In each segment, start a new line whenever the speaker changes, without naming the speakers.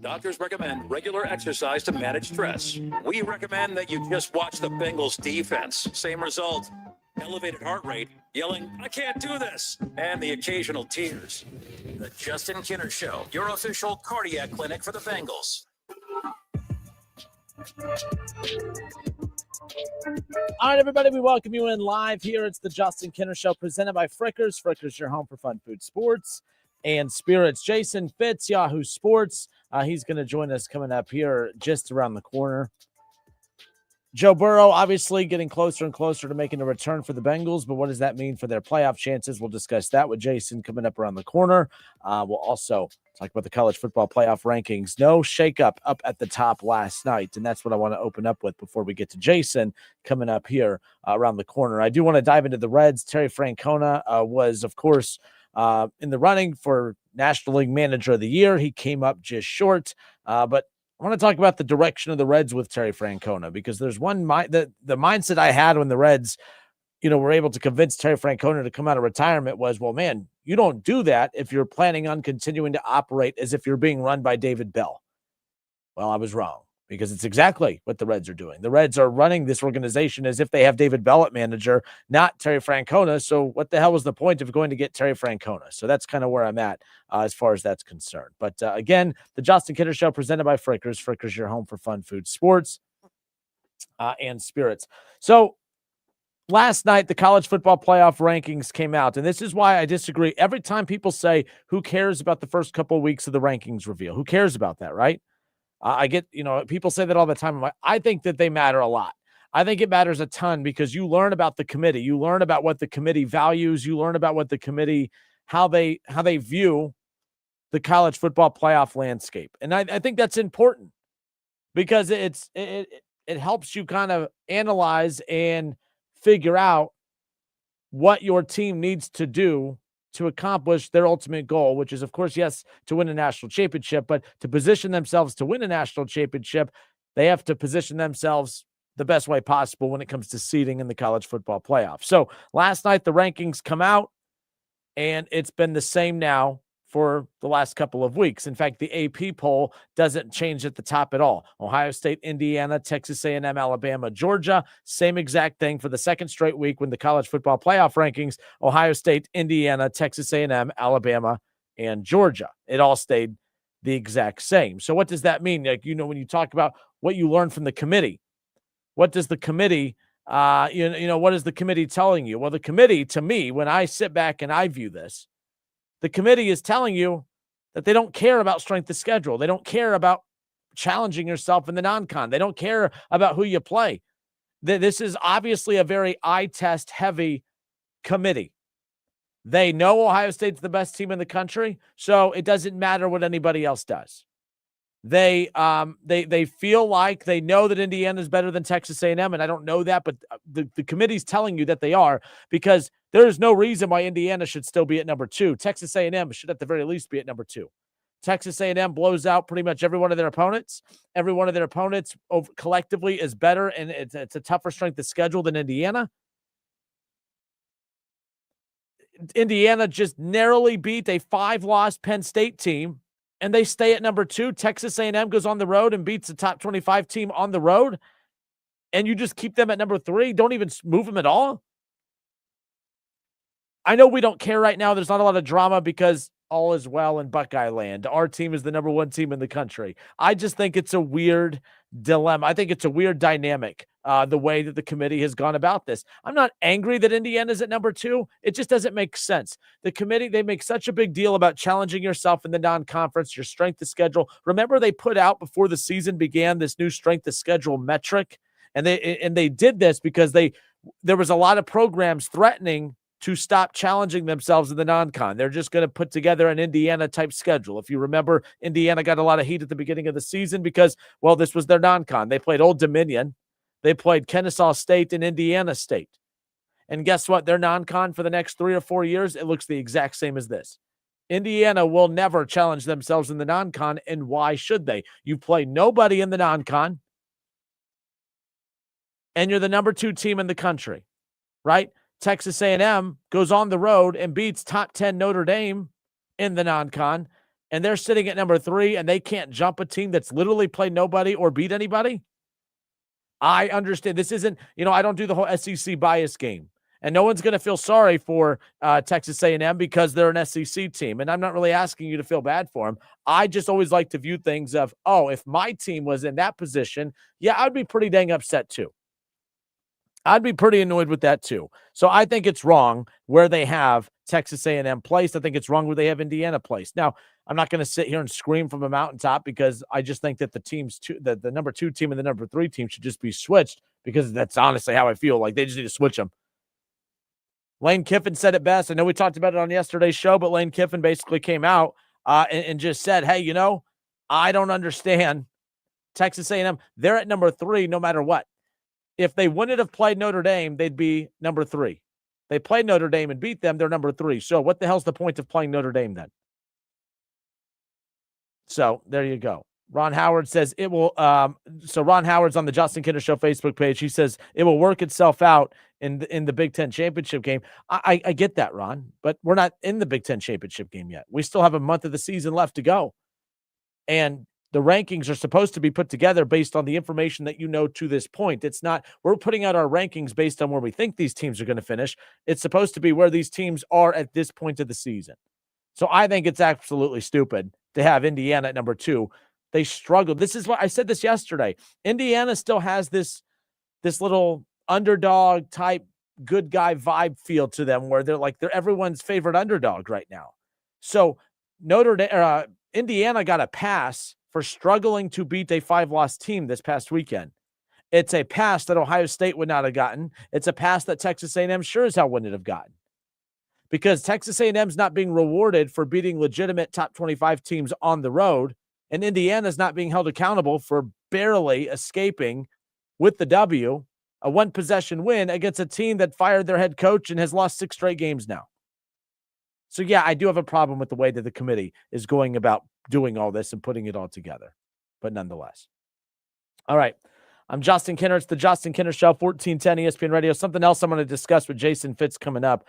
Doctors recommend regular exercise to manage stress. We recommend that you just watch the Bengals defense. Same result. Elevated heart rate, yelling, "I can't do this," and the occasional tears. The Justin Kinner Show, your official cardiac clinic for the Bengals.
All right, everybody, we welcome you in live here. It's the Justin Kinner Show presented by Frickers. Frickers, your home for fun food, sports, and spirits. Jason Fitz, Yahoo Sports. He's going to join us coming up here just around the corner. Joe Burrow obviously getting closer and closer to making a return for the Bengals, but what does that mean for their playoff chances? We'll discuss that with Jason coming up around the corner. We'll also talk about the college football playoff rankings. No shakeup up at the top last night, and that's what I want to open up with before we get to Jason coming up here around the corner. I do want to dive into the Reds. Terry Francona was, of course, in the running for National League Manager of the Year. He came up just short, but I want to talk about the direction of the Reds with Terry Francona, because there's one the mindset I had when the Reds, were able to convince Terry Francona to come out of retirement was, well, man, you don't do that if you're planning on continuing to operate as if you're being run by David Bell. Well, I was wrong, because it's exactly what the Reds are doing. The Reds are running this organization as if they have David Bell at manager, not Terry Francona. So what the hell was the point of going to get Terry Francona? So that's kind of where I'm at as far as that's concerned. But again, the Justin Kinner Show presented by Frickers. Frickers, your home for fun food, sports, and spirits. So last night, the college football playoff rankings came out, and this is why I disagree. Every time people say, who cares about the first couple of weeks of the rankings reveal? Who cares about that, right? I get, people say that all the time. I think that they matter a lot. I think it matters a ton, because you learn about the committee. You learn about what the committee values. You learn about what the committee, how they view the college football playoff landscape. And I think that's important, because it helps you kind of analyze and figure out what your team needs to do to accomplish their ultimate goal, which is, of course, yes, to win a national championship, but to position themselves to win a national championship, they have to position themselves the best way possible when it comes to seeding in the college football playoff. So last night, the rankings come out, and it's been the same now for the last couple of weeks. In fact, the AP poll doesn't change at the top at all. Ohio State, Indiana, Texas A&M, Alabama, Georgia, same exact thing for the second straight week when the college football playoff rankings, Ohio State, Indiana, Texas A&M, Alabama, and Georgia. It all stayed the exact same. So what does that mean? Like, when you talk about what you learn from the committee, what does the committee, what is the committee telling you? Well, the committee, to me, when I sit back and I view this, the committee is telling you that they don't care about strength of schedule. They don't care about challenging yourself in the non-con. They don't care about who you play. This is obviously a very eye test heavy committee. They know Ohio State's the best team in the country, so it doesn't matter what anybody else does. They feel like they know that Indiana is better than Texas A&M, and I don't know that, but the committee's telling you that they are, because there is no reason why Indiana should still be at number 2. Texas A&M should at the very least be at number 2. Texas A&M blows out pretty much every one of their opponents. Every one of their opponents collectively is better, and it's a tougher strength of schedule than Indiana. Indiana just narrowly beat a 5-loss Penn State team, and they stay at number 2. Texas A&M goes on the road and beats a top 25 team on the road, and you just keep them at number 3. Don't even move them at all. I know we don't care right now. There's not a lot of drama because all is well in Buckeye land. Our team is the number 1 team in the country. I just think it's a weird dilemma. I think it's a weird dynamic, the way that the committee has gone about this. I'm not angry that Indiana's at number 2. It just doesn't make sense. The committee, they make such a big deal about challenging yourself in the non-conference, your strength of schedule. Remember, they put out before the season began this new strength of schedule metric, and they did this because there was a lot of programs threatening to stop challenging themselves in the non-con. They're just going to put together an Indiana-type schedule. If you remember, Indiana got a lot of heat at the beginning of the season because, well, this was their non-con. They played Old Dominion. They played Kennesaw State and Indiana State. And guess what? Their non-con for the next 3 or 4 years, it looks the exact same as this. Indiana will never challenge themselves in the non-con, and why should they? You play nobody in the non-con, and you're the number 2 team in the country, right? Texas A&M goes on the road and beats top 10 Notre Dame in the non-con. and they're sitting at number 3 and they can't jump a team that's literally played nobody or beat anybody. I understand this isn't, I don't do the whole SEC bias game, and no one's going to feel sorry for Texas A&M because they're an SEC team. And I'm not really asking you to feel bad for them. I just always like to view things of, if my team was in that position, yeah, I'd be pretty dang upset too. I'd be pretty annoyed with that too. So I think it's wrong where they have Texas A&M placed. I think it's wrong where they have Indiana placed. Now, I'm not going to sit here and scream from a mountaintop because I just think that the teams, the number 2 team and the number 3 team should just be switched, because that's honestly how I feel. Like, they just need to switch them. Lane Kiffin said it best. I know we talked about it on yesterday's show, but Lane Kiffin basically came out and just said, hey, I don't understand Texas A&M. They're at number 3 no matter what. If they wouldn't have played Notre Dame, they'd be number 3. They played Notre Dame and beat them, they're number 3. So what the hell's the point of playing Notre Dame then? So there you go. Ron Howard says it will. So Ron Howard's on the Justin Kinner Show Facebook page. He says it will work itself out in the Big Ten championship game. I get that, Ron, but we're not in the Big Ten championship game yet. We still have a month of the season left to go. And the rankings are supposed to be put together based on the information that to this point. It's not, we're putting out our rankings based on where we think these teams are going to finish. It's supposed to be where these teams are at this point of the season. So I think it's absolutely stupid to have Indiana at number 2. They struggled. This is what I said this yesterday. Indiana still has this little underdog type good guy vibe feel to them, where they're everyone's favorite underdog right now. So Indiana got a pass for struggling to beat a 5-loss team this past weekend. It's a pass that Ohio State would not have gotten. It's a pass that Texas A&M sure as hell wouldn't have gotten, because Texas A&M's not being rewarded for beating legitimate top 25 teams on the road, and Indiana's not being held accountable for barely escaping with the W, a 1-possession win against a team that fired their head coach and has lost 6 straight games now. So, yeah, I do have a problem with the way that the committee is going about doing all this and putting it all together, but nonetheless. All right. I'm Justin Kinner. It's the Justin Kinner Show, 1410 ESPN Radio. Something else I'm going to discuss with Jason Fitz coming up.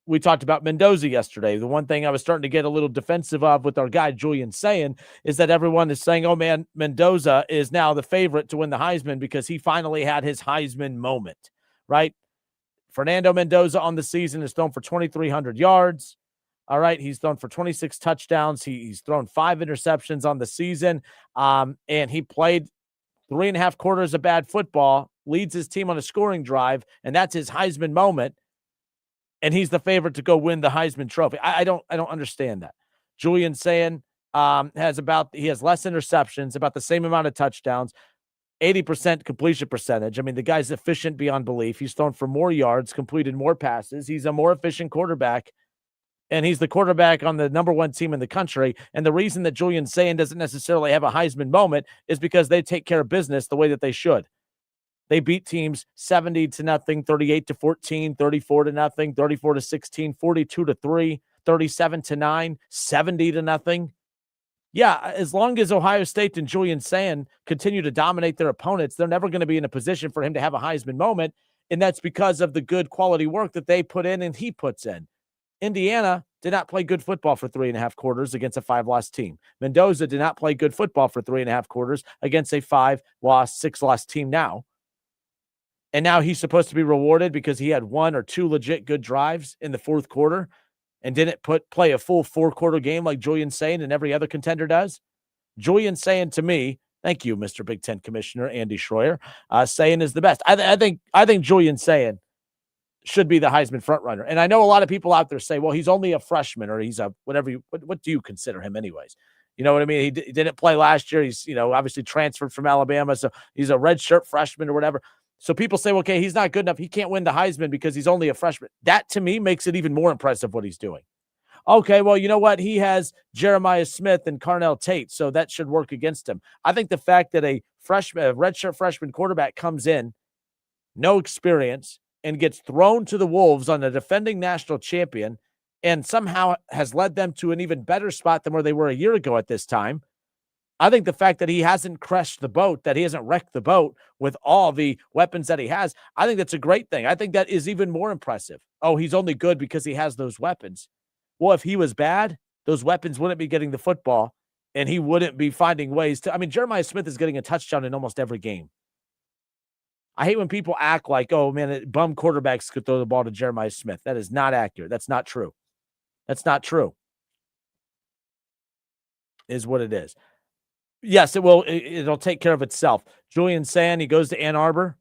We talked about Mendoza yesterday. The one thing I was starting to get a little defensive of with our guy Julian saying is that everyone is saying, oh, man, Mendoza is now the favorite to win the Heisman because he finally had his Heisman moment, right? Fernando Mendoza on the season has thrown for 2,300 yards. All right, he's thrown for 26 touchdowns. He's thrown 5 interceptions on the season, and he played 3.5 quarters of bad football, leads his team on a scoring drive, and that's his Heisman moment, and he's the favorite to go win the Heisman Trophy. I don't understand that. Julian saying he has less interceptions, about the same amount of touchdowns, 80% completion percentage. I mean, the guy's efficient beyond belief. He's thrown for more yards, completed more passes. He's a more efficient quarterback, and he's the quarterback on the number 1 team in the country. And the reason that Julian Sayin doesn't necessarily have a Heisman moment is because they take care of business the way that they should. They beat teams 70-0, 38-14, 34-0, 34-16, 42-3, 37-9, 70-0. Yeah, as long as Ohio State and Julian Sayin continue to dominate their opponents, they're never going to be in a position for him to have a Heisman moment, and that's because of the good quality work that they put in and he puts in. Indiana did not play good football for 3.5 quarters against a 5-loss team. Mendoza did not play good football for 3.5 quarters against a 5-loss, 6-loss team now. And now he's supposed to be rewarded because he had 1 or 2 legit good drives in the 4th quarter and didn't play a full 4-quarter game like Julian Sayin and every other contender does. Julian Sayin, to me, thank you, Mr. Big Ten Commissioner Andy Schroyer, Sayin is the best. I think Julian Sayin should be the Heisman frontrunner. And I know a lot of people out there say, well, he's only a freshman, or he's a whatever. What do you consider him anyways? You know what I mean? He didn't play last year. He's, obviously transferred from Alabama. So he's a redshirt freshman or whatever. So people say, okay, he's not good enough. He can't win the Heisman because he's only a freshman. That, to me, makes it even more impressive what he's doing. Okay, well, you know what? He has Jeremiah Smith and Carnell Tate, so that should work against him. I think the fact that a redshirt freshman quarterback comes in, no experience, and gets thrown to the wolves on a defending national champion and somehow has led them to an even better spot than where they were a year ago at this time. I think the fact that he hasn't crashed the boat, that he hasn't wrecked the boat with all the weapons that he has, I think that's a great thing. I think that is even more impressive. Oh, he's only good because he has those weapons. Well, if he was bad, those weapons wouldn't be getting the football, and he wouldn't be finding ways to. I mean, Jeremiah Smith is getting a touchdown in almost every game. I hate when people act like, oh, man, bum quarterbacks could throw the ball to Jeremiah Smith. That is not accurate. That's not true. That's not true. Is what it is. Yes, it will. It'll take care of itself. Julian Sand, he goes to Ann Arbor,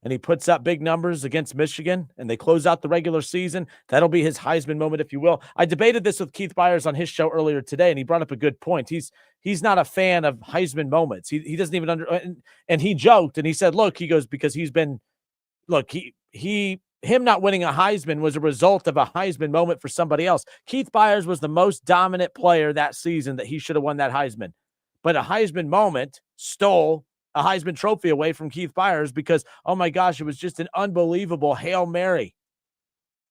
and he puts up big numbers against Michigan, and they close out the regular season. That'll be his Heisman moment, if you will. I debated this with Keith Byers on his show earlier today, and he brought up a good point. He's not a fan of Heisman moments. He doesn't even and he joked, and he said, look, he goes, because him not winning a Heisman was a result of a Heisman moment for somebody else. Keith Byers was the most dominant player that season that he should have won that Heisman. But a Heisman moment stole a Heisman trophy away from Keith Byers because, oh my gosh, it was just an unbelievable Hail Mary.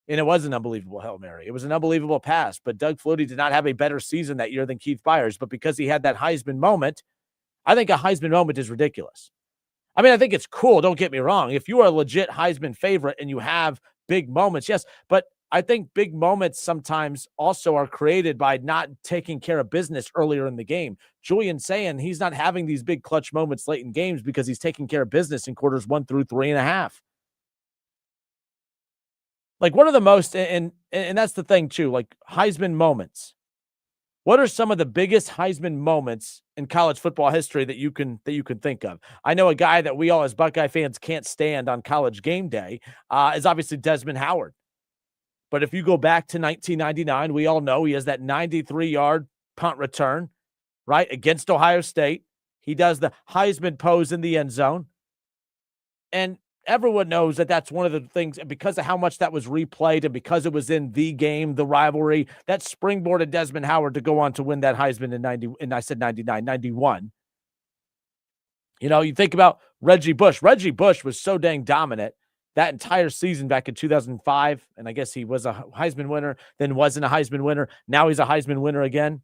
And it was an unbelievable Hail Mary. It was an unbelievable pass. But Doug Flutie did not have a better season that year than Keith Byers. But because he had that Heisman moment, I think a Heisman moment is ridiculous. I mean, I think it's cool. Don't get me wrong. If you are a legit Heisman favorite and you have big moments, yes. But I think big moments sometimes also are created by not taking care of business earlier in the game. Julian saying he's not having these big clutch moments late in games because he's taking care of business in quarters 1 through 3.5. Like, what are the most, and that's the thing too, like Heisman moments. What are some of the biggest Heisman moments in college football history that you can think of? I know a guy that we all as Buckeye fans can't stand on College game day is obviously Desmond Howard. But if you go back to 1999, we all know he has that 93-yard punt return, right, against Ohio State. He does the Heisman pose in the end zone. And everyone knows that that's one of the things, because of how much that was replayed and because it was in the game, the rivalry, that springboarded Desmond Howard to go on to win that Heisman in 90, and I said 99, 91. You know, you think about Reggie Bush. Reggie Bush was so dang dominant that entire season back in 2005, and I guess he was a Heisman winner, then wasn't a Heisman winner. Now he's a Heisman winner again.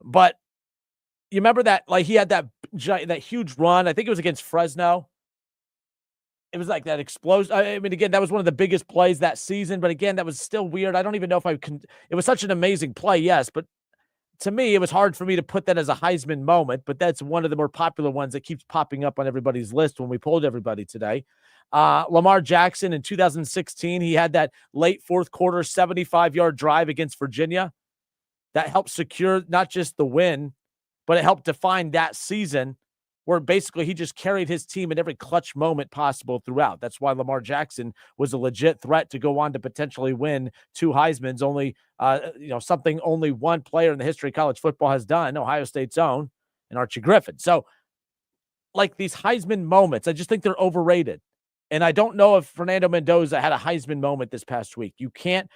But you remember that, like, he had that huge run. I think it was against Fresno. It was like that explosion. I mean, again, that was one of the biggest plays that season. But again, that was still weird. I don't even know if I can. It was such an amazing play, yes. But to me, it was hard for me to put that as a Heisman moment. But that's one of the more popular ones that keeps popping up on everybody's list when we polled everybody today. Lamar Jackson in 2016, he had that late fourth quarter 75-yard drive against Virginia that helped secure not just the win, but it helped define that season, where basically he just carried his team in every clutch moment possible throughout. That's why Lamar Jackson was a legit threat to go on to potentially win 2 Heismans, only something only one player in the history of college football has done, Ohio State's own, and Archie Griffin. So, like, these Heisman moments, I just think they're overrated. And I don't know if Fernando Mendoza had a Heisman moment this past week. You can't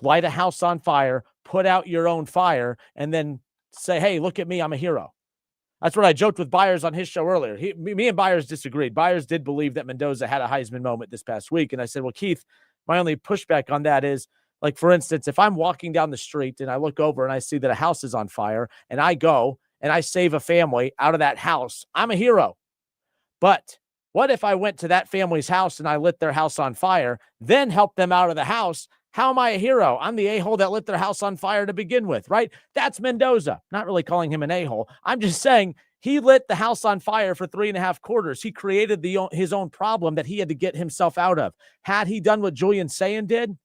light a house on fire, put out your own fire, and then say, hey, look at me, I'm a hero. That's what I joked with Byers on his show earlier. Me and Byers disagreed. Byers did believe that Mendoza had a Heisman moment this past week. And I said, well, Keith, my only pushback on that is, like, for instance, if I'm walking down the street and I look over and I see that a house is on fire and I go and I save a family out of that house, I'm a hero. But what if I went to that family's house and I lit their house on fire, then helped them out of the house? How am I a hero? I'm the a-hole that lit their house on fire to begin with, right? That's Mendoza. Not really calling him an a-hole. I'm just saying he lit the house on fire for 3.5 quarters. He created his own problem that he had to get himself out of. Had he done what Julian Sayin did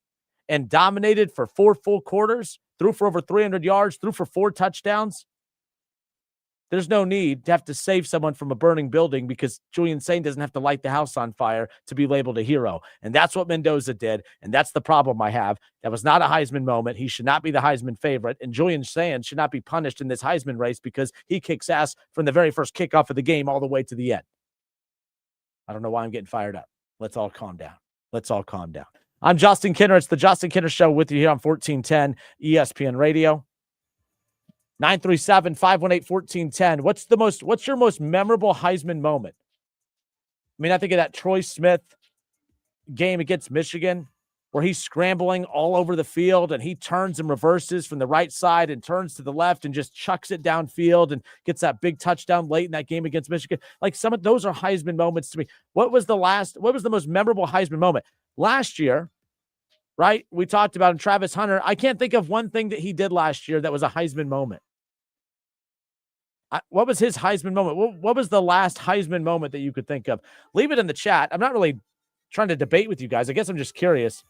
and dominated for 4 full quarters, threw for over 300 yards, threw for 4 touchdowns, there's no need to have to save someone from a burning building, because Julian Sayin doesn't have to light the house on fire to be labeled a hero. And that's what Mendoza did. And that's the problem I have. That was not a Heisman moment. He should not be the Heisman favorite. And Julian Sayin should not be punished in this Heisman race because he kicks ass from the very first kickoff of the game all the way to the end. I don't know why I'm getting fired up. Let's all calm down. Let's all calm down. I'm Justin Kinner. It's the Justin Kinner Show with you here on 1410 ESPN Radio. 937-518-1410. What's your most memorable Heisman moment? I mean, I think of that Troy Smith game against Michigan where he's scrambling all over the field and he turns and reverses from the right side and turns to the left and just chucks it downfield and gets that big touchdown late in that game against Michigan. Like, some of those are Heisman moments to me. What was the most memorable Heisman moment? Last year, right? We talked about him, Travis Hunter. I can't think of one thing that he did last year that was a Heisman moment. What was his Heisman moment? What was the last Heisman moment that you could think of? Leave it in the chat. I'm not really trying to debate with you guys. I guess I'm just curious.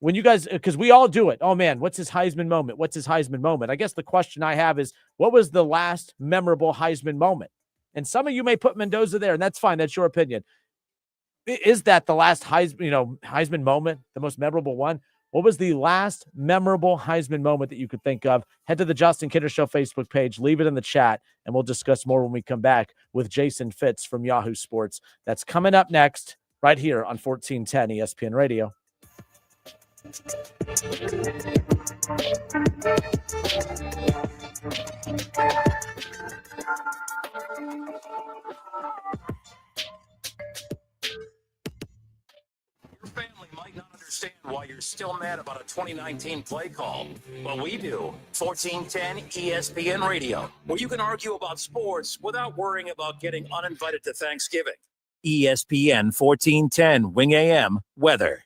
When you guys, because we all do it. Oh, man, what's his Heisman moment? What's his Heisman moment? I guess the question I have is, what was the last memorable Heisman moment? And some of you may put Mendoza there, and that's fine. That's your opinion. Is that the last Heisman moment, the most memorable one? What was the last memorable Heisman moment that you could think of? Head to the Justin Kinner Show Facebook page, leave it in the chat, and we'll discuss more when we come back with Jason Fitz from Yahoo Sports. That's coming up next right here on 1410 ESPN Radio.
Your family might not understand why you're still mad about a 2019 play call, but we do. 1410 ESPN Radio, where you can argue about sports without worrying about getting uninvited to Thanksgiving. ESPN 1410 Wing AM weather.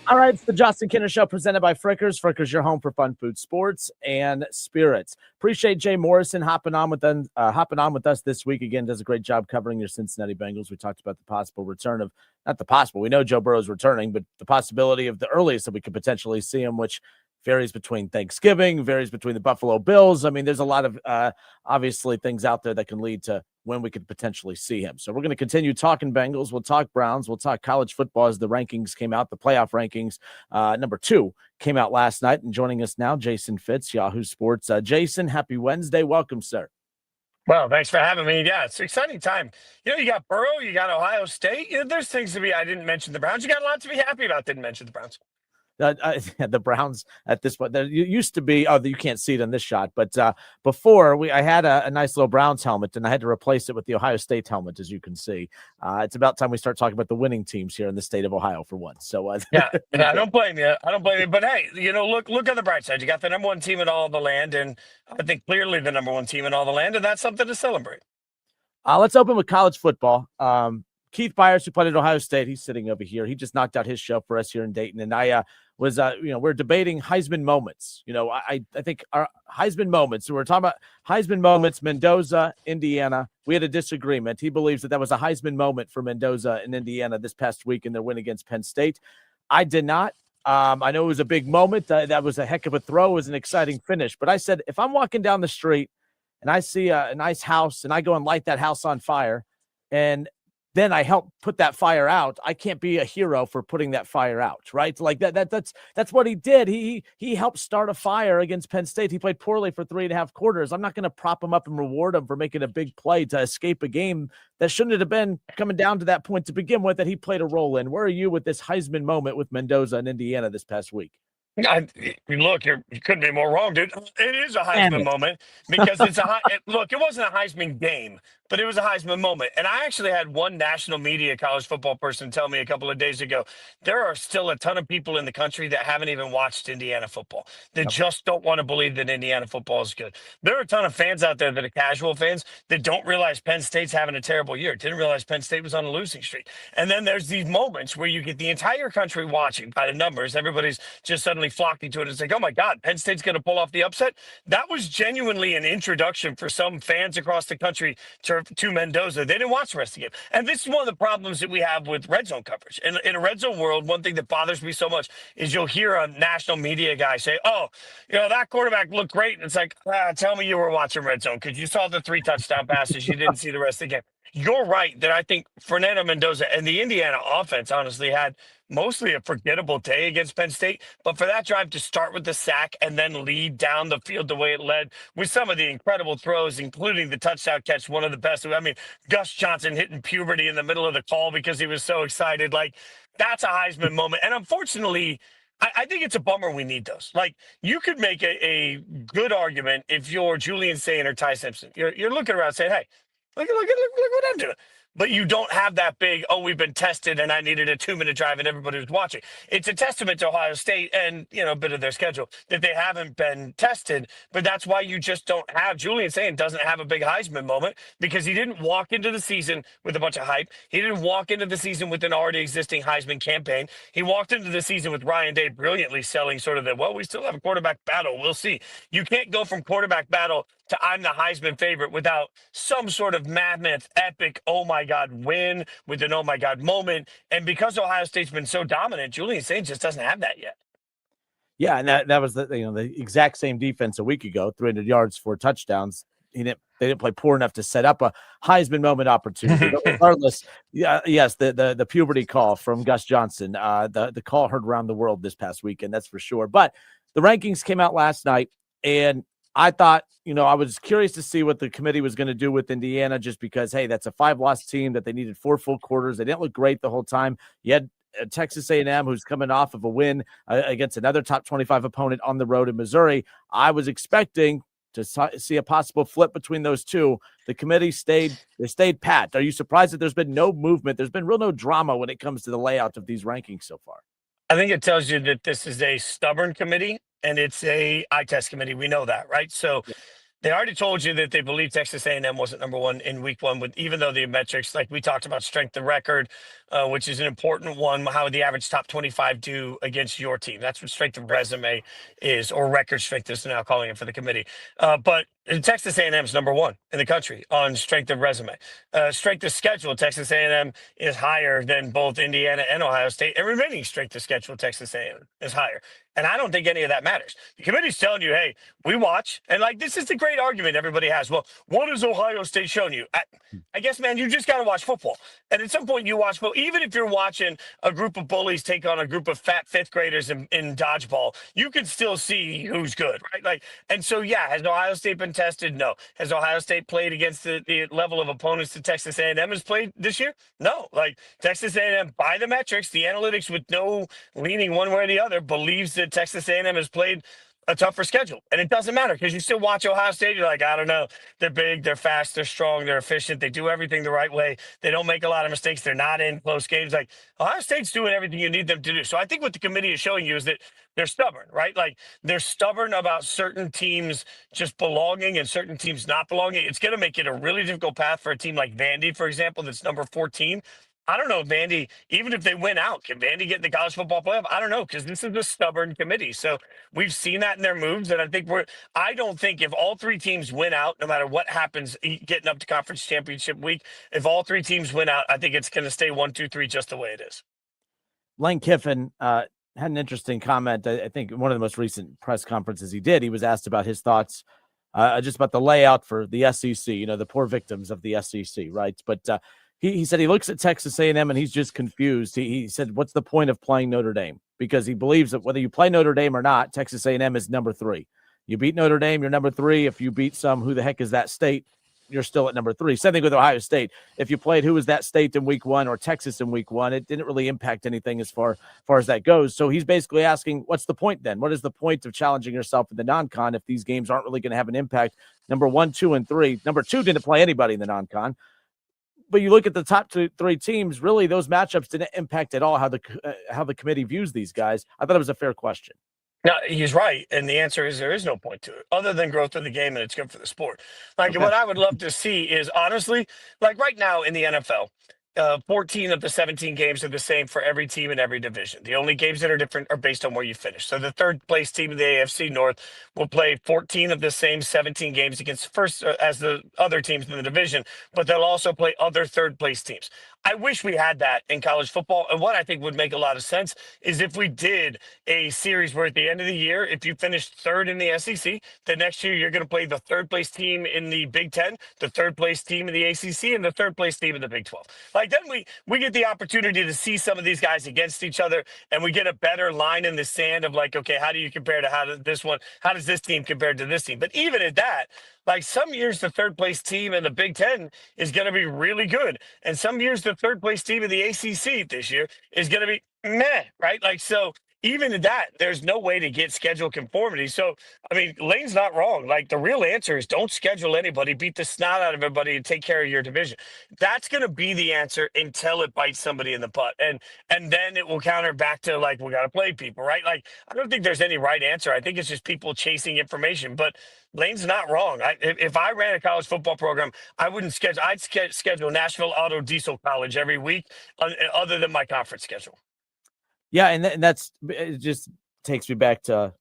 All right, it's the Justin Kinner Show presented by Frickers. Frickers, your home for fun food, sports, and spirits. Appreciate Jay Morrison hopping on with us this week again. Does a great job covering your Cincinnati Bengals. We talked about the possible return of not the possible. We know Joe Burrow's returning, but the possibility of the earliest that we could potentially see him, which varies between Thanksgiving, varies between the Buffalo Bills. I mean, there's a lot of obviously things out there that can lead to when we could potentially see him. So we're going to continue talking Bengals. We'll talk Browns. We'll talk college football as the rankings came out, the playoff rankings. Number 2 came out last night. And joining us now, Jason Fitz, Yahoo Sports. Jason, happy Wednesday. Welcome, sir.
Well, thanks for having me. Yeah, it's an exciting time. You got Burrow, you got Ohio State. There's things to be. I didn't mention the Browns. You got a lot to be happy about. Didn't mention the Browns.
The Browns at this point, there used to be, you can't see it in this shot, but before I had a nice little Browns helmet and I had to replace it with the Ohio State helmet, as you can see. It's about time we start talking about the winning teams here in the state of Ohio for once. So
yeah, I don't blame you. I don't blame you. But hey, look on the bright side. You got the number 1 team in all the land, and I think clearly the number 1 team in all the land, and that's something to celebrate.
Let's open with college football. Keith Byers, who played at Ohio State, he's sitting over here. He just knocked out his show for us here in Dayton. And I was, we're debating Heisman moments. I think our Heisman moments, we're talking about Heisman moments, Mendoza, Indiana. We had a disagreement. He believes that was a Heisman moment for Mendoza in Indiana this past week in their win against Penn State. I did not. I know it was a big moment. That was a heck of a throw. It was an exciting finish. But I said, if I'm walking down the street and I see a nice house and I go and light that house on fire and then I help put that fire out, I can't be a hero for putting that fire out, right? Like that's what he did. He helped start a fire against Penn State. He played poorly for 3.5 quarters. I'm not going to prop him up and reward him for making a big play to escape a game that shouldn't have been coming down to that point to begin with that he played a role in. Where are you with this Heisman moment with Mendoza in Indiana this past week?
Look, you couldn't be more wrong, dude. It is a Heisman moment because it wasn't a Heisman game, but it was a Heisman moment. And I actually had one national media college football person tell me a couple of days ago, there are still a ton of people in the country that haven't even watched Indiana football. They just don't want to believe that Indiana football is good. There are a ton of fans out there that are casual fans that don't realize Penn State's having a terrible year. Didn't realize Penn State was on a losing streak. And then there's these moments where you get the entire country watching by the numbers. Everybody's just suddenly flocking to it. It's like, oh my God, Penn State's going to pull off the upset. That was genuinely an introduction for some fans across the country to Mendoza. They didn't watch the rest of the game. And this is one of the problems that we have with red zone coverage. In a red zone world, one thing that bothers me so much is you'll hear a national media guy say, oh, that quarterback looked great. And it's like, tell me you were watching red zone because you saw the 3 touchdown passes. You didn't see the rest of the game. You're right that I think Fernando Mendoza and the Indiana offense honestly had mostly a forgettable day against Penn State. But for that drive to start with the sack and then lead down the field the way it led with some of the incredible throws, including the touchdown catch, one of the best. I mean, Gus Johnson hitting puberty in the middle of the call because he was so excited. Like, that's a Heisman moment. And unfortunately, I think it's a bummer we need those. Like, you could make a good argument if you're Julian Sayin or Ty Simpson. You're looking around saying, hey, look what I'm doing. But you don't have that big, we've been tested and I needed a 2-minute drive and everybody was watching. It's a testament to Ohio State and, a bit of their schedule that they haven't been tested. But that's why you just don't have, Julian Sayin doesn't have a big Heisman moment because he didn't walk into the season with a bunch of hype. He didn't walk into the season with an already existing Heisman campaign. He walked into the season with Ryan Day brilliantly selling sort of we still have a quarterback battle. We'll see. You can't go from quarterback battle to I'm the Heisman favorite without some sort of mammoth, epic, oh my God win with an oh my God moment. And because Ohio State's been so dominant, Julian Sayin just doesn't have that yet.
Yeah, and that was the exact same defense a week ago, 300 yards, 4 touchdowns. They didn't play poor enough to set up a Heisman moment opportunity. But regardless, yes, the puberty call from Gus Johnson, the call heard around the world this past weekend, that's for sure. But the rankings came out last night, and I thought, I was curious to see what the committee was going to do with Indiana just because, hey, that's a 5-loss team that they needed 4 full quarters. They didn't look great the whole time. You had Texas A&M, who's coming off of a win against another top 25 opponent on the road in Missouri. I was expecting to see a possible flip between those two. The committee stayed pat. Are you surprised that there's been no movement? There's been no drama when it comes to the layout of these rankings so far.
I think it tells you that this is a stubborn committee and it's a eye test committee. We know that, right? So They already told you that they believe Texas A&M wasn't number one in week one, with even though the metrics, like we talked about, strength of record, which is an important one. How would the average top 25 do against your team? That's what strength of resume is, or record strength is now calling it for the committee. But Texas A&M is number one in the country on strength of resume. Strength of schedule, Texas A&M is higher than both Indiana and Ohio State, and remaining strength of schedule, Texas A&M is higher. And I don't think any of that matters. The committee's telling you, hey, we watch. And like, this is the great argument everybody has. Well, what has Ohio State shown you? I guess, man, you just got to watch football. And at some point you watch football, even if you're watching a group of bullies take on a group of fat fifth graders in dodgeball, you can still see who's good, right? Like, and so, yeah, has Ohio State been tested? No. Has Ohio State played against the level of opponents that Texas A&M has played this year? No. Like, Texas A&M, by the metrics, the analytics, with no leaning one way or the other, believes that Texas A&M has played a tougher schedule. And it doesn't matter, because you still watch Ohio State. You're like, I don't know. They're big, they're fast, they're strong, they're efficient. They do everything the right way. They don't make a lot of mistakes. They're not in close games. Like, Ohio State's doing everything you need them to do. So I think what the committee is showing you is that they're stubborn, right? Like, they're stubborn about certain teams just belonging and certain teams not belonging. It's going to make it a really difficult path for a team like Vandy, for example, that's number 14. I don't know if Vandy, even if they win out, can Vandy get in the college football playoff? I don't know, because this is a stubborn committee. So we've seen that in their moves. And I don't think if all three teams win out, no matter what happens getting up to conference championship week, if all three teams win out, I think it's going to stay 1, 2, 3 just the way it is.
Lane Kiffin had an interesting comment. I think one of the most recent press conferences he did, he was asked about his thoughts just about the layout for the SEC, the poor victims of the SEC, right? But he said he looks at Texas A&M and he's just confused. He said, what's the point of playing Notre Dame? Because he believes that whether you play Notre Dame or not, Texas A&M is number 3. You beat Notre Dame, you're number 3. If you beat who the heck is that state, you're still at number 3. Same thing with Ohio State. If you played who was that state in week 1 or Texas in week 1, it didn't really impact anything as far as that goes. So he's basically asking, what's the point then? What is the point of challenging yourself in the non-con if these games aren't really going to have an impact? Number 1, 2, and 3. Number 2 didn't play anybody in the non-con. But you look at the top 3 teams, really those matchups didn't impact at all how the committee views these guys. I thought it was a fair question.
No, he's right. And the answer is there is no point to it other than growth of the game, and it's good for the sport. Like, okay, what I would love to see is, honestly, like right now in the NFL, 14 of the 17 games are the same for every team in every division. The only games that are different are based on where you finish. So the third place team in the AFC North will play 14 of the same 17 games against first as the other teams in the division, but they'll also play other third place teams. I wish we had that in college football. And what I think would make a lot of sense is if we did a series where at the end of the year, if you finished third in the SEC, the next year you're going to play the third place team in the Big Ten, the third place team in the ACC, and the third place team in the Big 12. Like, then we get the opportunity to see some of these guys against each other, and we get a better line in the sand of like, okay, how do you compare to how does this team compare to this team? But even at that, like, some years the third place team in the Big Ten is going to be really good. And some years the third place team in the ACC this year is going to be meh, right? Like, so even at that, there's no way to get schedule conformity. So, I mean, Lane's not wrong. Like, the real answer is don't schedule anybody, beat the snot out of everybody, and take care of your division. That's going to be the answer until it bites somebody in the butt. And then it will counter back to, like, we got to play people, right? Like, I don't think there's any right answer. I think it's just people chasing information. But Lane's not wrong. If I ran a college football program, I wouldn't schedule. I'd schedule Nashville Auto Diesel College every week, other than my conference schedule.
Yeah, and it just takes me back to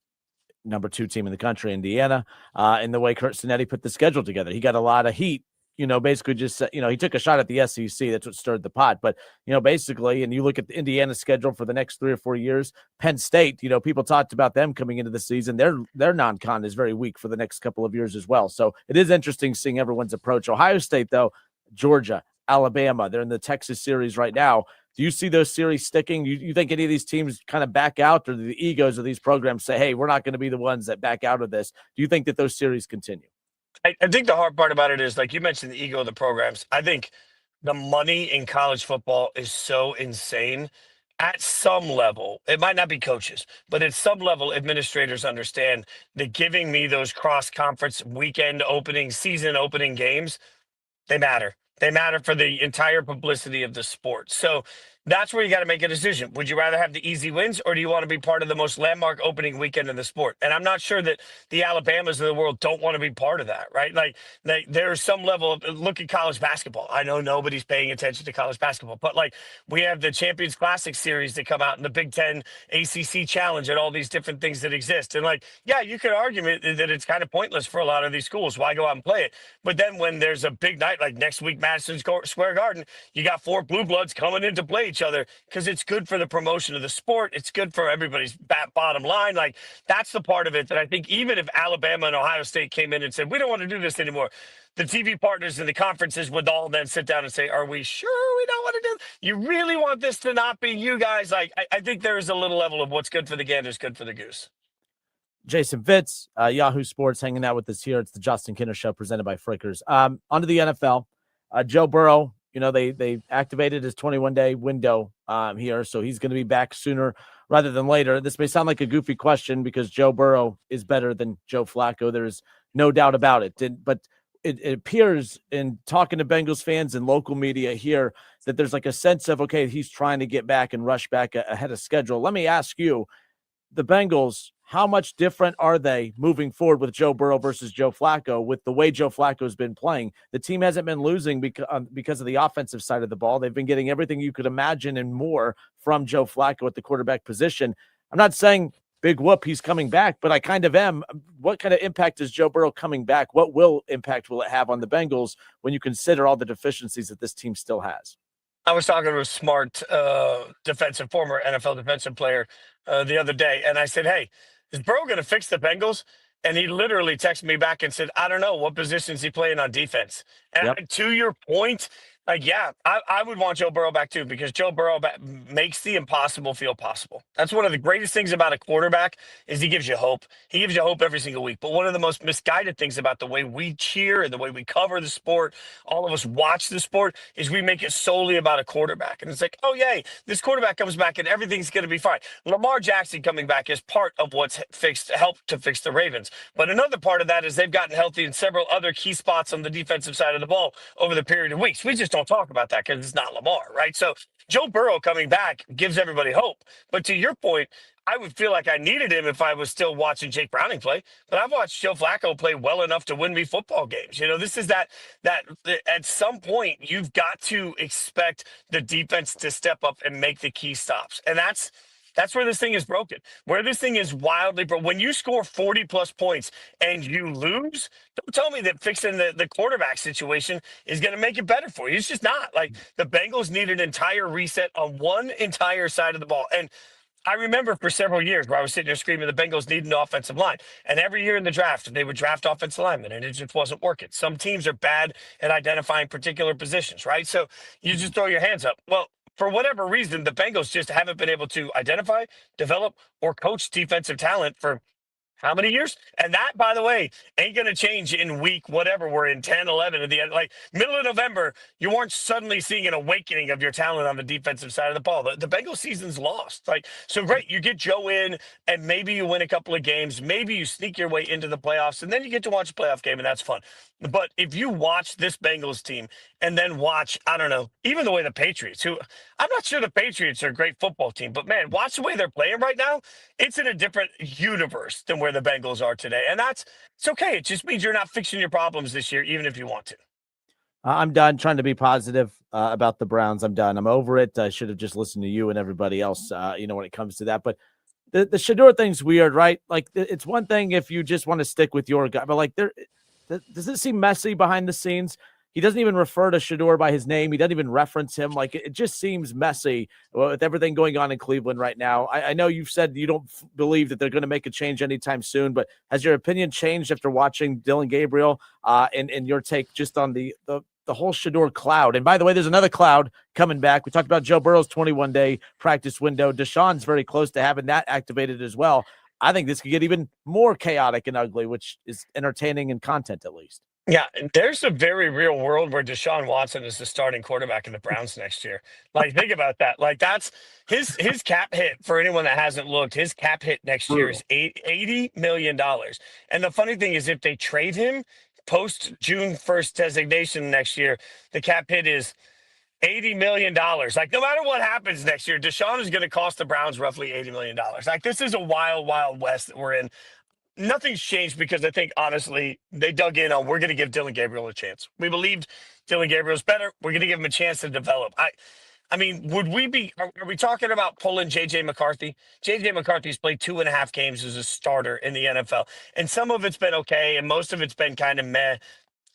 number 2 team in the country, Indiana, and the way Kurt Cinetti put the schedule together. He got a lot of heat. Basically just, he took a shot at the SEC. That's what stirred the pot. But, basically, and you look at the Indiana schedule for the next 3 or 4 years, Penn State, people talked about them coming into the season. Their non-con is very weak for the next couple of years as well. So it is interesting seeing everyone's approach. Ohio State, though, Georgia, Alabama, they're in the Texas series right now. Do you see those series sticking? You think any of these teams kind of back out, or the egos of these programs say, hey, we're not going to be the ones that back out of this? Do you think that those series continue?
I think the hard part about it is, like you mentioned, the ego of the programs. I think the money in college football is so insane. At some level, it might not be coaches, but at some level, administrators understand that giving me those cross-conference weekend opening, season opening games, they matter. They matter for the entire publicity of the sport. So That's where you got to make a decision. Would you rather have the easy wins, or do you want to be part of the most landmark opening weekend in the sport? And I'm not sure that the Alabamas of the world don't want to be part of that, right? Like there's some level of look at college basketball. I know nobody's paying attention to college basketball, but like we have the Champions Classic series that come out in the Big Ten ACC Challenge and all these different things that exist. And like, yeah, you could argue that it's kind of pointless for a lot of these schools. Why go out and play it? But then when there's a big night like next week, Madison Square Garden, you got 4 blue bloods coming in to play each other because it's good for the promotion of the sport. It's good for everybody's bottom line. Like that's the part of it that I think even if Alabama and Ohio State came in and said, we don't want to do this anymore, the TV partners in the conferences would all then sit down and say, are we sure we don't want to do this? You really want this to not be you guys? Like, I think there is a little level of what's good for the gander is good for the goose.
Jason Fitz, Yahoo Sports, hanging out with us here. It's the Justin Kinner Show presented by Frickers. Onto the NFL. Joe Burrow, they activated his 21-day window here, so he's going to be back sooner rather than later. This may sound like a goofy question because Joe Burrow is better than Joe Flacco. There's no doubt about it. But it appears in talking to Bengals fans and local media here that there's like a sense of, okay, he's trying to get back and rush back ahead of schedule. Let me ask you, the Bengals, how much different are they moving forward with Joe Burrow versus Joe Flacco with the way Joe Flacco's been playing? The team hasn't been losing because of the offensive side of the ball. They've been getting everything you could imagine and more from Joe Flacco at the quarterback position. I'm not saying big whoop, he's coming back, but I kind of am. What kind of impact is Joe Burrow coming back? What impact will it have on the Bengals when you consider all the deficiencies that this team still has?
I was talking to a smart former NFL defensive player the other day, and I said, hey, is Burrow going to fix the Bengals? And he literally texted me back and said, I don't know. What position is he playing on defense? And to your point, like, yeah, I would want Joe Burrow back too, because Joe Burrow makes the impossible feel possible. That's one of the greatest things about a quarterback is he gives you hope. He gives you hope every single week. But one of the most misguided things about the way we cheer and the way we cover the sport, all of us watch the sport, is we make it solely about a quarterback. And it's like, oh, yay, this quarterback comes back and everything's going to be fine. Lamar Jackson coming back is part of what's helped to fix the Ravens. But another part of that is they've gotten healthy in several other key spots on the defensive side of the ball over the period of weeks. We just don't talk about that because it's not Lamar, right? So Joe Burrow coming back gives everybody hope. But to your point, I would feel like I needed him if I was still watching Jake Browning play. But I've watched Joe Flacco play well enough to win me football games. This is that at some point you've got to expect the defense to step up and make the key stops. And that's where this thing is broken, where this thing is wildly broken. When you score 40-plus points and you lose, don't tell me that fixing the quarterback situation is going to make it better for you. It's just not. Like, the Bengals need an entire reset on one entire side of the ball. And I remember for several years where I was sitting there screaming the Bengals need an offensive line. And every year in the draft, they would draft offensive linemen, and it just wasn't working. Some teams are bad at identifying particular positions, right? So you just throw your hands up. Well, for whatever reason, the Bengals just haven't been able to identify, develop, or coach defensive talent for how many years? And that, by the way, ain't going to change in week whatever we're in, 10, 11 at the end. Like, middle of November, you weren't suddenly seeing an awakening of your talent on the defensive side of the ball. The Bengals season's lost. Like, so great, you get Joe in, and maybe you win a couple of games. Maybe you sneak your way into the playoffs, and then you get to watch a playoff game, and that's fun. But if you watch this Bengals team and then watch, I don't know, even the way the Patriots, who I'm not sure the Patriots are a great football team, but man, watch the way they're playing right now. It's in a different universe than where the Bengals are today. And it's okay. It just means you're not fixing your problems this year, even if you want to.
I'm done trying to be positive about the Browns. I'm done. I'm over it. I should have just listened to you and everybody else, when it comes to that. But the Shedeur thing's weird, right? Like, it's one thing if you just want to stick with your guy, but like, does it seem messy behind the scenes? He doesn't even refer to Shedeur by his name. He doesn't even reference him. Like, it just seems messy with everything going on in Cleveland right now. I know you've said you don't believe that they're going to make a change anytime soon, but has your opinion changed after watching Dylan Gabriel and your take just on the whole Shedeur cloud? And by the way, there's another cloud coming back. We talked about Joe Burrow's 21-day practice window. Deshaun's very close to having that activated as well. I think this could get even more chaotic and ugly, which is entertaining in content at least.
Yeah, there's a very real world where Deshaun Watson is the starting quarterback in the Browns next year. Like, think about that. Like, that's his cap hit, for anyone that hasn't looked, his cap hit next year is $80 million. And the funny thing is, if they trade him post June 1st designation next year, the cap hit is $80 million. Like, no matter what happens next year, Deshaun is going to cost the Browns roughly $80 million. Like, this is a wild, wild west that we're in. Nothing's changed because I think, honestly, they dug in on we're going to give Dylan Gabriel a chance. We believed Dylan Gabriel's better. We're going to give him a chance to develop. I mean, would we be, are we talking about pulling J.J. McCarthy? J.J. McCarthy's played 2.5 games as a starter in the NFL, and some of it's been okay, and most of it's been kind of meh.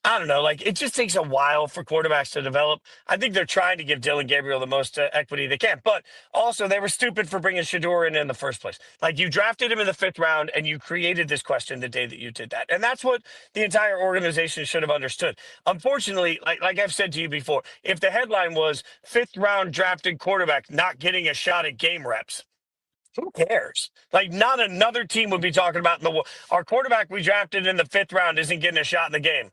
I don't know. Like, it just takes a while for quarterbacks to develop. I think they're trying to give Dylan Gabriel the most equity they can. But also, they were stupid for bringing Shador in the first place. Like, you drafted him in the 5th round, and you created this question the day that you did that. And that's what the entire organization should have understood. Unfortunately, like I've said to you before, if the headline was 5th round drafted quarterback not getting a shot at game reps, who cares? Like, not another team would be talking about our quarterback we drafted in the 5th round isn't getting a shot in the game.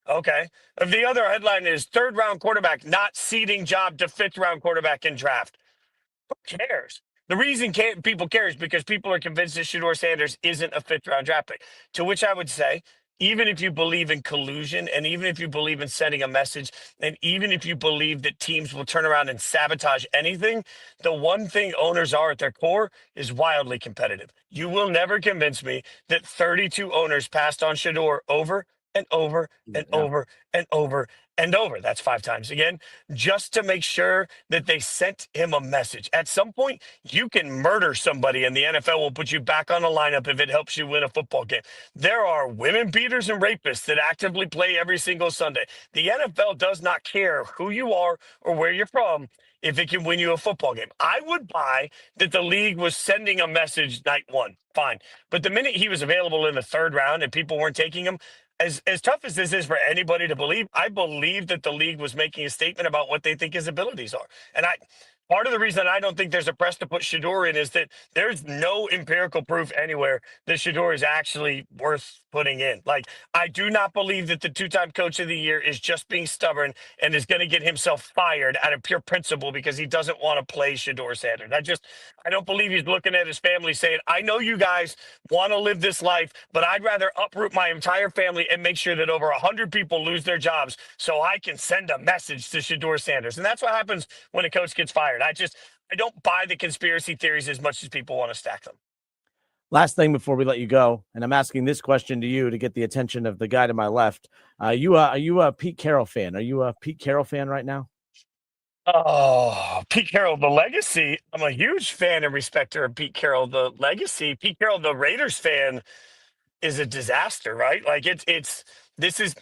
Okay. If the other headline is 3rd round quarterback not ceding job to 5th round quarterback in draft, who cares? The reason people care is because people are convinced that Shador Sanders isn't a 5th round draft pick. To which I would say, even if you believe in collusion, and even if you believe in sending a message, and even if you believe that teams will turn around and sabotage anything, the one thing owners are at their core is wildly competitive. You will never convince me that 32 owners passed on Shador over and over and over and over and over. That's 5 times again, just to make sure that they sent him a message. At some point, you can murder somebody and the NFL will put you back on the lineup if it helps you win a football game. There are women beaters and rapists that actively play every single Sunday. The NFL does not care who you are or where you're from if it can win you a football game. I would buy that the league was sending a message night 1. Fine. But the minute he was available in the 3rd round and people weren't taking him, as tough as this is for anybody to believe, I believe that the league was making a statement about what they think his abilities are. And part of the reason I don't think there's a press to put Shador in is that there's no empirical proof anywhere that Shador is actually worth putting in. Like, I do not believe that the 2-time coach of the year is just being stubborn and is going to get himself fired out of pure principle because he doesn't want to play Shador Sanders. I don't believe he's looking at his family saying, I know you guys want to live this life, but I'd rather uproot my entire family and make sure that over 100 people lose their jobs so I can send a message to Shador Sanders. And that's what happens when a coach gets fired. I don't buy the conspiracy theories as much as people want to stack them.
Last thing before we let you go, and I'm asking this question to you to get the attention of the guy to my left. Are you a Pete Carroll fan? Are you a Pete Carroll fan right now?
Oh, Pete Carroll, the legacy. I'm a huge fan and respecter of Pete Carroll, the legacy. Pete Carroll, the Raiders fan, is a disaster, right? Like, this is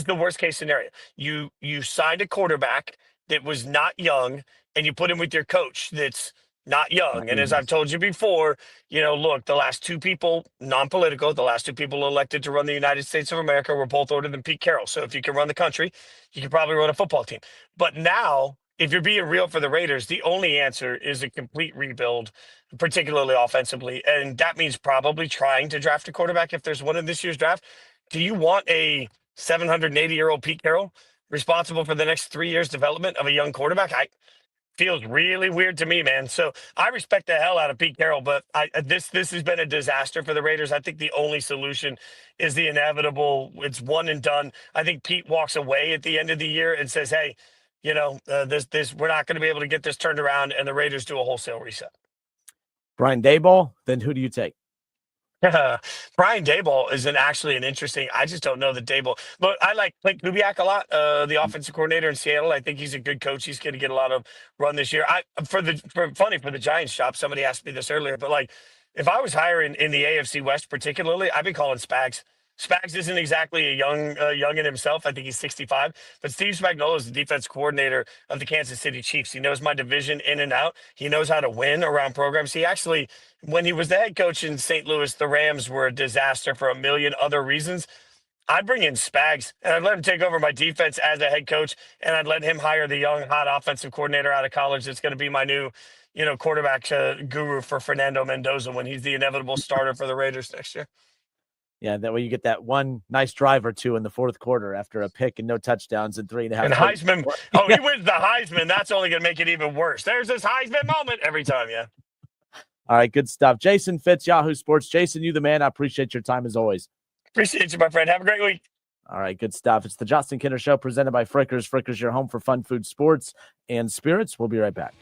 the worst case scenario. You signed a quarterback that was not young, and you put him with your coach that's not young. And as I've told you before, look, the last 2 people, non-political, the last 2 people elected to run the United States of America were both older than Pete Carroll. So if you can run the country, you can probably run a football team. But now, if you're being real for the Raiders, the only answer is a complete rebuild, particularly offensively. And that means probably trying to draft a quarterback if there's one in this year's draft. Do you want a 780-year-old Pete Carroll responsible for the next 3 years' development of a young quarterback? Feels really weird to me, man. So I respect the hell out of Pete Carroll, but this has been a disaster for the Raiders. I think the only solution is the inevitable. It's one and done. I think Pete walks away at the end of the year and says, hey, this we're not going to be able to get this turned around, and the Raiders do a wholesale reset. Brian
Daboll, then who do you take?
Brian Daboll is actually an interesting. I just don't know that Daboll. But I like Clint Kubiak a lot, the offensive coordinator in Seattle. I think he's a good coach. He's going to get a lot of run this year. For the Giants shop, somebody asked me this earlier, but like, if I was hiring in the AFC West particularly, I'd be calling Spags. Spags isn't exactly a young in himself. I think he's 65. But Steve Spagnuolo is the defense coordinator of the Kansas City Chiefs. He knows my division in and out. He knows how to win around programs. He actually, when he was the head coach in St. Louis, the Rams were a disaster for a million other reasons. I'd bring in Spags, and I'd let him take over my defense as a head coach, and I'd let him hire the young, hot offensive coordinator out of college that's going to be my new quarterback guru for Fernando Mendoza when he's the inevitable starter for the Raiders next year.
Yeah, that way you get that one nice drive or two in the 4th quarter after a pick and no touchdowns and 3.5.
And Heisman, he wins the Heisman. That's only going to make it even worse. There's this Heisman moment every time, yeah.
All right, good stuff. Jason Fitz, Yahoo Sports. Jason, you the man. I appreciate your time as always.
Appreciate you, my friend. Have a great week.
All right, good stuff. It's the Justin Kinner Show presented by Frickers. Frickers, your home for fun, food, sports, and spirits. We'll be right back.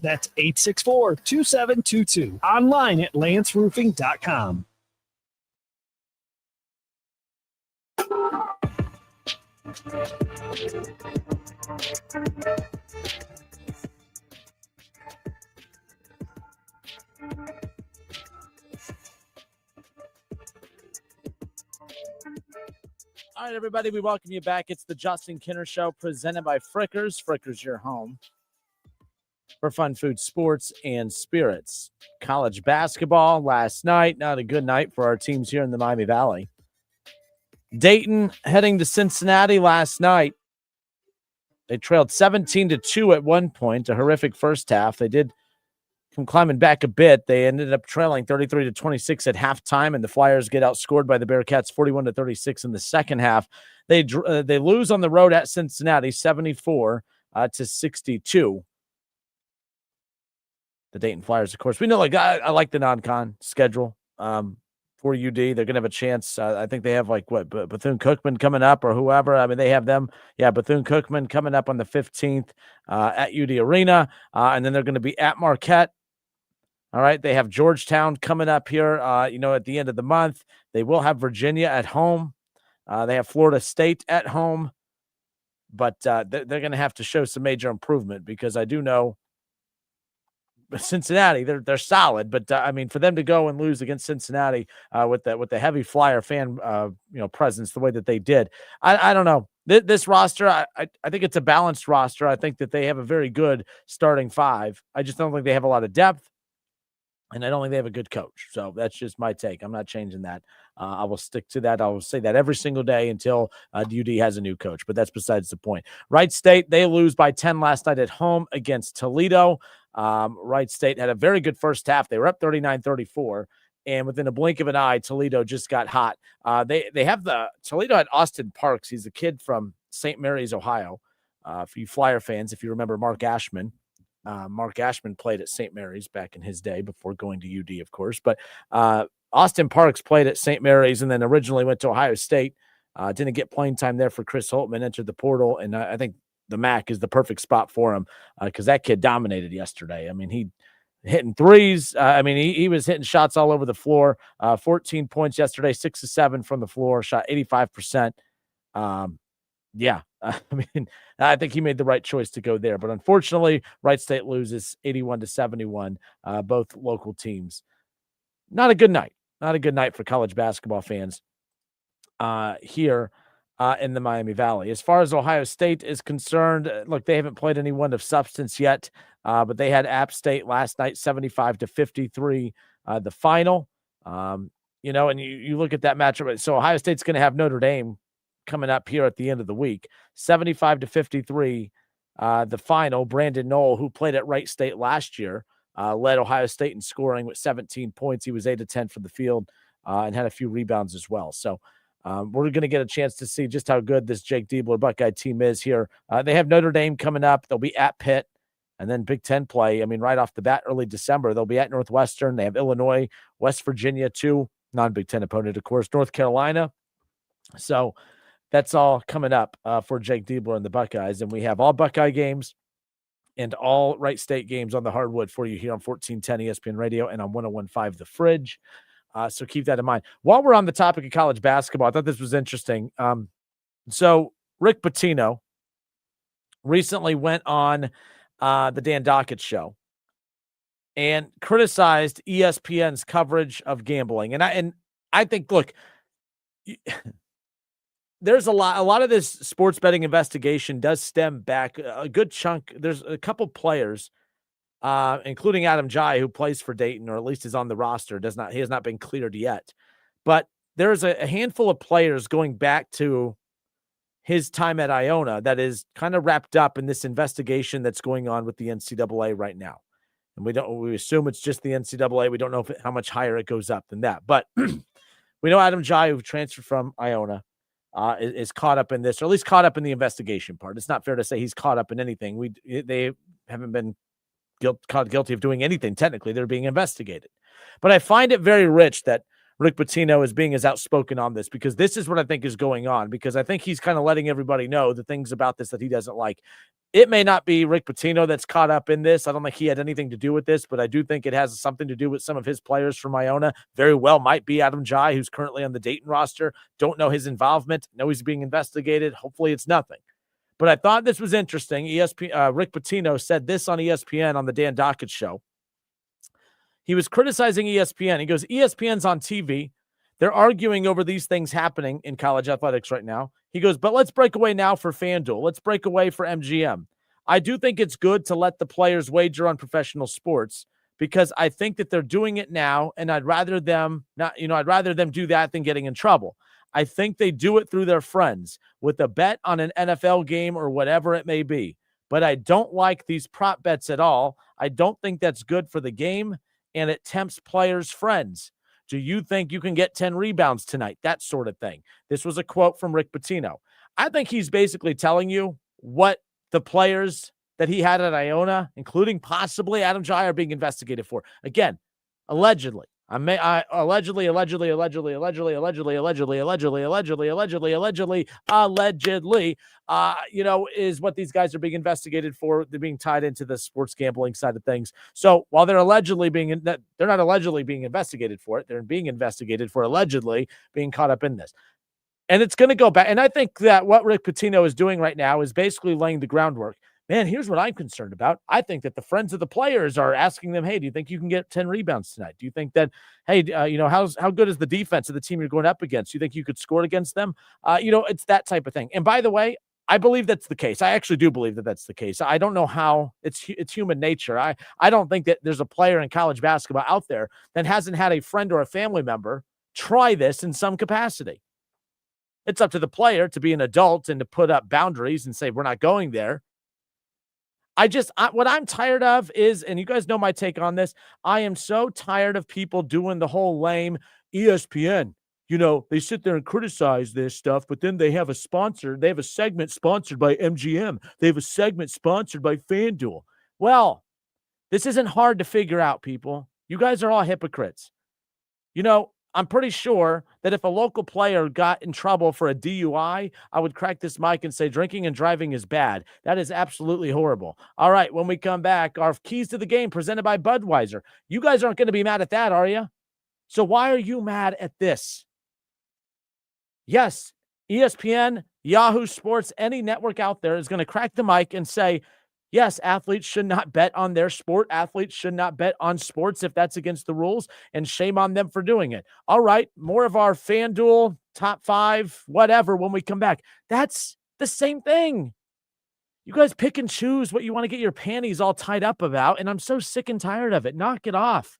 That's 864-2722. Online at lanceroofing.com.
All right, everybody, we welcome you back. It's the Justin Kinner Show presented by Frickers. Frickers, your home for fun, food, sports, and spirits. College basketball last night. Not a good night for our teams here in the Miami Valley. Dayton heading to Cincinnati last night. They trailed 17-2 at one point, a horrific first half. They did come climbing back a bit. They ended up trailing 33-26 at halftime, and the Flyers get outscored by the Bearcats 41-36 in the second half. They lose on the road at Cincinnati 74-62. The Dayton Flyers, of course. We know, I like the non-con schedule for UD. They're going to have a chance. I think they have, Bethune-Cookman coming up or whoever. I mean, they have them. Yeah, Bethune-Cookman coming up on the 15th at UD Arena. And then they're going to be at Marquette. All right, they have Georgetown coming up here, at the end of the month. They will have Virginia at home. They have Florida State at home. But they're going to have to show some major improvement because I do know Cincinnati, they're solid, but for them to go and lose against Cincinnati with the heavy Flyer fan presence the way that they did, I don't know. This roster, I think it's a balanced roster. I think that they have a very good starting five. I just don't think they have a lot of depth, and I don't think they have a good coach. So that's just my take. I'm not changing that. I will stick to that. I will say that every single day until UD has a new coach, but that's besides the point. Wright State, they lose by 10 last night at home against Toledo. Wright State had a very good first half. They were up 39-34, and within a blink of an eye, Toledo just got hot. Toledo had Austin Parks. He's a kid from St. Mary's, Ohio. For you Flyer fans, if you remember Mark Ashman. Mark Ashman played at St. Mary's back in his day before going to UD, of course. But Austin Parks played at St. Mary's and then originally went to Ohio State. Didn't get playing time there for Chris Holtman, entered the portal, and I think the MAC is the perfect spot for him because that kid dominated yesterday. I mean, he hitting threes. He was hitting shots all over the floor. 14 points yesterday, 6 of 7 from the floor, shot 85%. I think he made the right choice to go there. But unfortunately, Wright State loses 81-71, both local teams. Not a good night. Not a good night for college basketball fans here in the Miami Valley. As far as Ohio State is concerned, look, they haven't played anyone of substance yet, but they had App State last night, 75-53, the final. And you look at that matchup. So Ohio State's going to have Notre Dame coming up here at the end of the week, 75-53, the final. Brandon Knoll, who played at Wright State last year, led Ohio State in scoring with 17 points. He was 8 of 10 from the field and had a few rebounds as well. So we're going to get a chance to see just how good this Jake Diebler Buckeye team is here. They have Notre Dame coming up. They'll be at Pitt and then Big Ten play. Right off the bat, early December, they'll be at Northwestern. They have Illinois, West Virginia, too. Non-Big Ten opponent, of course, North Carolina. So that's all coming up for Jake Diebler and the Buckeyes. And we have all Buckeye games and all Wright State games on the hardwood for you here on 1410 ESPN Radio and on 101.5 The Fridge. So keep that in mind. While we're on the topic of college basketball, I thought this was interesting. So Rick Pitino recently went on the Dan Dockett show and criticized ESPN's coverage of gambling. And I think, look, there's a lot of this sports betting investigation does stem back a good chunk. There's a couple players, including Adam Jai, who plays for Dayton, or at least is on the roster. He has not been cleared yet. But there's a handful of players going back to his time at Iona that is kind of wrapped up in this investigation that's going on with the NCAA right now. And we assume it's just the NCAA. We don't know how much higher it goes up than that. But we know Adam Jai, who transferred from Iona, is caught up in this, or at least caught up in the investigation part. It's not fair to say he's caught up in anything. They haven't been caught guilty of doing anything. Technically, they're being investigated. But I find it very rich that Rick Pitino is being as outspoken on this, because this is what I think is going on, because I think he's kind of letting everybody know the things about this that he doesn't like. It may not be Rick Pitino that's caught up in this. I don't think he had anything to do with this, but I do think it has something to do with some of his players from Iona. Very well might be Adam Jai, who's currently on the Dayton roster. Don't know his involvement. Know he's being investigated. Hopefully it's nothing. But I thought this was interesting. Rick Pitino said this on ESPN on the Dan Dockett show. He was criticizing ESPN. He goes, ESPN's on TV. They're arguing over these things happening in college athletics right now. He goes, but let's break away now for FanDuel. Let's break away for MGM. I do think it's good to let the players wager on professional sports, because I think that they're doing it now, and I'd rather them do that than getting in trouble. I think they do it through their friends with a bet on an NFL game or whatever it may be. But I don't like these prop bets at all. I don't think that's good for the game, and it tempts players' friends. Do you think you can get 10 rebounds tonight? That sort of thing. This was a quote from Rick Pitino. I think he's basically telling you what the players that he had at Iona, including possibly Adam Jai, are being investigated for. Again, allegedly. Allegedly, is what these guys are being investigated for. They're being tied into the sports gambling side of things. So while they're they're not allegedly being investigated for it. They're being investigated for allegedly being caught up in this. And it's going to go back. And I think that what Rick Pitino is doing right now is basically laying the groundwork. Man, here's what I'm concerned about. I think that the friends of the players are asking them, hey, do you think you can get 10 rebounds tonight? Do you think that, hey, how good is the defense of the team you're going up against? Do you think you could score against them? It's that type of thing. And by the way, I believe that's the case. I actually do believe that that's the case. I don't know how. It's human nature. I don't think that there's a player in college basketball out there that hasn't had a friend or a family member try this in some capacity. It's up to the player to be an adult and to put up boundaries and say, we're not going there. What I'm tired of is, and you guys know my take on this, I am so tired of people doing the whole lame ESPN. They sit there and criticize this stuff, but then they have a sponsor. They have a segment sponsored by MGM. They have a segment sponsored by FanDuel. Well, this isn't hard to figure out, people. You guys are all hypocrites. I'm pretty sure that if a local player got in trouble for a DUI, I would crack this mic and say drinking and driving is bad. That is absolutely horrible. All right, when we come back, our keys to the game presented by Budweiser. You guys aren't going to be mad at that, are you? So why are you mad at this? Yes, ESPN, Yahoo Sports, any network out there is going to crack the mic and say, yes, athletes should not bet on their sport. Athletes should not bet on sports if that's against the rules, and shame on them for doing it. All right, more of our FanDuel top 5, whatever, when we come back. That's the same thing. You guys pick and choose what you want to get your panties all tied up about, and I'm so sick and tired of it. Knock it off.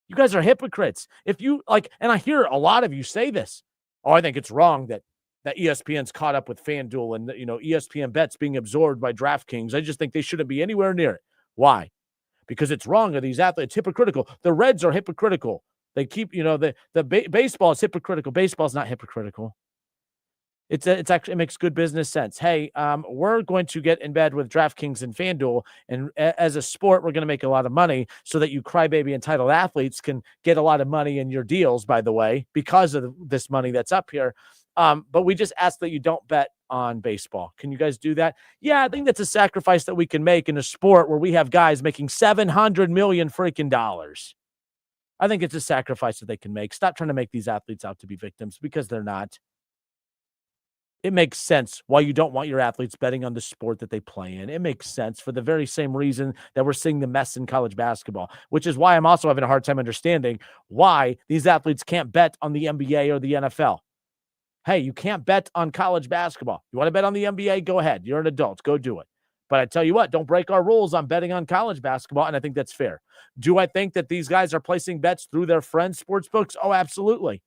You guys are hypocrites. If you and I hear a lot of you say this, I think it's wrong that ESPN's caught up with FanDuel and, ESPN bets being absorbed by DraftKings. I just think they shouldn't be anywhere near it. Why? Because it's wrong. Are these athletes hypocritical? The Reds are hypocritical. They keep, baseball is hypocritical. Baseball's not hypocritical. It's actually, it makes good business sense. Hey, we're going to get in bed with DraftKings and FanDuel, and as a sport, we're going to make a lot of money so that you crybaby entitled athletes can get a lot of money in your deals, by the way, because of this money that's up here. But we just ask that you don't bet on baseball. Can you guys do that? Yeah, I think that's a sacrifice that we can make in a sport where we have guys making $700 million freaking dollars. I think it's a sacrifice that they can make. Stop trying to make these athletes out to be victims, because they're not. It makes sense why you don't want your athletes betting on the sport that they play in. It makes sense for the very same reason that we're seeing the mess in college basketball, which is why I'm also having a hard time understanding why these athletes can't bet on the NBA or the NFL. Hey, you can't bet on college basketball. You want to bet on the NBA? Go ahead. You're an adult. Go do it. But I tell you what, don't break our rules on betting on college basketball, and I think that's fair. Do I think that these guys are placing bets through their friends' sports books? Oh, absolutely.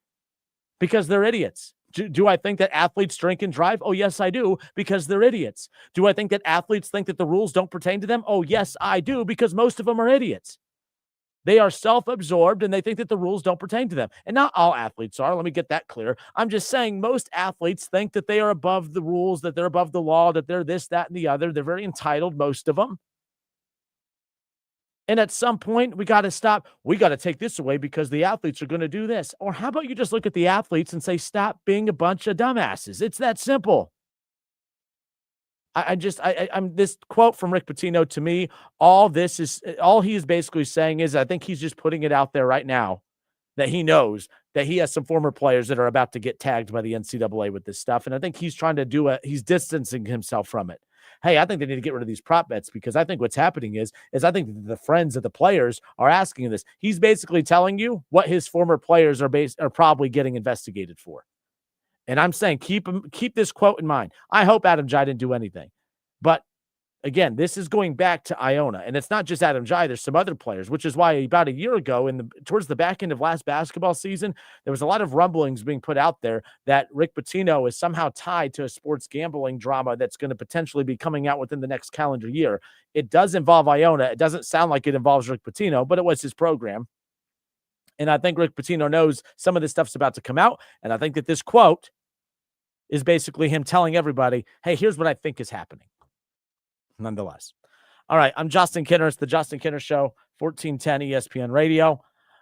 Because they're idiots. Do I think that athletes drink and drive? Oh, yes, I do, because they're idiots. Do I think that athletes think that the rules don't pertain to them? Oh, yes, I do, because most of them are idiots. They are self-absorbed, and they think that the rules don't pertain to them. And not all athletes are. Let me get that clear. I'm just saying most athletes think that they are above the rules, that they're above the law, that they're this, that, and the other. They're very entitled, most of them. And at some point, we got to stop. We got to take this away because the athletes are going to do this. Or how about you just look at the athletes and say, stop being a bunch of dumbasses? It's that simple. I'm this quote from Rick Pitino to me. All he is basically saying is, I think he's just putting it out there right now that he knows that he has some former players that are about to get tagged by the NCAA with this stuff. And I think he's trying to he's distancing himself from it. Hey, I think they need to get rid of these prop bets because I think what's happening is I think the friends of the players are asking this. He's basically telling you what his former players are probably getting investigated for. And I'm saying keep this quote in mind. I hope Adam Jai didn't do anything. But again, this is going back to Iona. And it's not just Adam Jai. There's some other players, which is why about a year ago, towards the back end of last basketball season, there was a lot of rumblings being put out there that Rick Pitino is somehow tied to a sports gambling drama that's going to potentially be coming out within the next calendar year. It does involve Iona. It doesn't sound like it involves Rick Pitino, but it was his program. And I think Rick Pitino knows some of this stuff's about to come out. And I think that this quote is basically him telling everybody, hey, here's what I think is happening. Nonetheless. All right. I'm Justin Kinner. It's the Justin Kinner Show, 1410 ESPN Radio.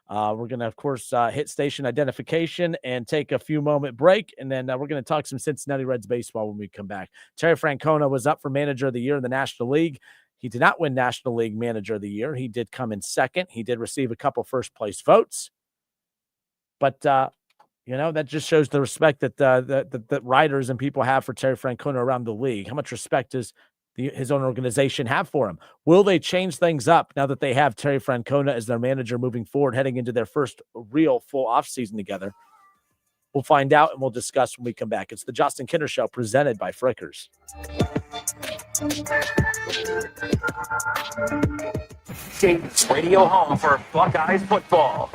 We're going to, of course, hit station identification and take a few moment break. And then we're going to talk some Cincinnati Reds baseball when we come back. Terry Francona was up for Manager of the Year in the National League. He did not win National League Manager of the Year. He did come in second. He did receive a couple first-place votes. But, that just shows the respect that the writers and people have for Terry Francona around the league. How much respect does his own organization have for him? Will they change things up now that they have Terry Francona as their manager moving forward, heading into their first real full offseason together? We'll find out and we'll discuss when we come back. It's the Justin Kinner Show presented by Frickers.
Jake's radio home for Buckeyes football.